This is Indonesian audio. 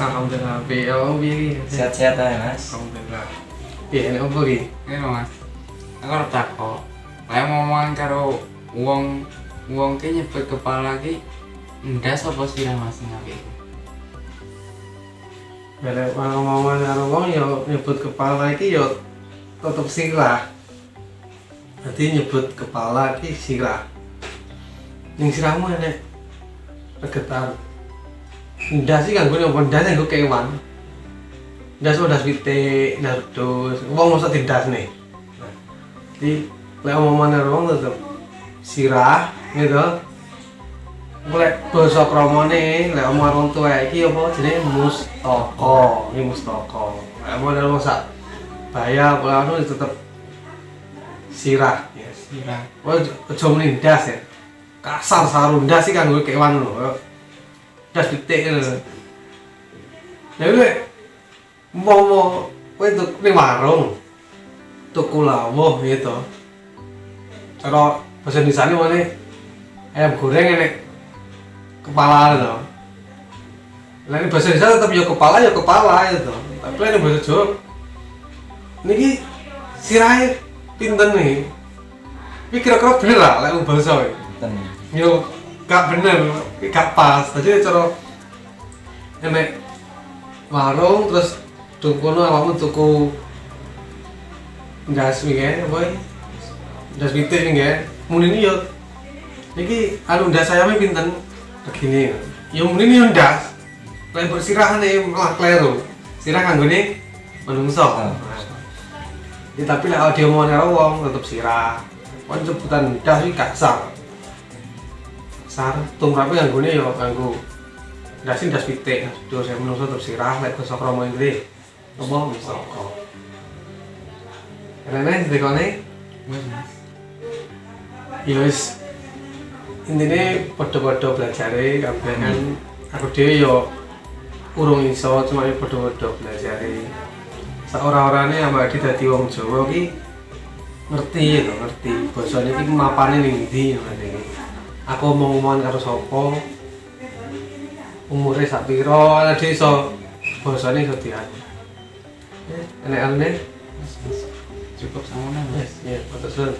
Alhamdulillah, piye piye. Sehat-sehat aja Mas. Alhamdulillah. Piye nek opo iki? Ini loh Mas, aku harus takut. Saya ngomongan karo uang ki nyebut kepala ki ndas apa sirah Mas ngapi? Balik ngomong karo wong ya nyebut kepala iki ya tetep sirah. Dadi nyebut kepala iki sirah. Ning sirahmu enek regetan. Ndas sih kanggo nyapa ndas nggo kewan. Ndas udah pitik, ndas wedhus. Wong mosok dindasne. Jadi lek omongan karo wong tetep sirah gitu. Lek basa kramane lek omong wong tuwa iki apa jenenge mustaka, iki mustaka. Lek omong karo wong sak baya kula anu tetep sirah, ya Sirah. Oh, aja muni ndas ya. Kasar saru ndas sih kanggo kewan lho. Ndas pitik ngono. Lha lek mau kowe ning warung tuku lawuh gitu. Cara bahasa Indonesia mana ayam goreng enek kepala lho. Lah ini bahasa Indonesia tetap ya kepala gitu. Tapi ini bahasa Jawa niki sirahe pinten nih? Iki kira-kira bener lah lek bahasa iki. Ten. Yo gak bener, gak pas. Jadi cara enek warung terus tukono awakmu tuku ndas iki apa iki? Ndas pitik nggih. Muni yo iki anu ndas ayame pinten? Begini. Ya muni yo ndas. Lek bersirahane malah kleru. Sirah kanggone menungso. Ya tapi lek dia mau karo wong tetep sirah. Kon sebutan ndas iki gak sah. Sar tumrape kanggone yo kanggo ndas ndas pitik. Terus saya menungso tetep sirah lek basa krama Inggris. Apa mustaka. Rene dekone Wes Mas. ya wis intine padha-padha belajare kabeh kan aku dhewe ya urung iso cuma ya padha-padha belajare saora-orane ambek dadi wong Jawa ki ngerti to ngerti basane iki mapane ning ndi ngene aku omong-omongan karo sapa umure sak pira ana dhewe iso basane iso dianu enek aneh Cukup sama Mas. yes ya betul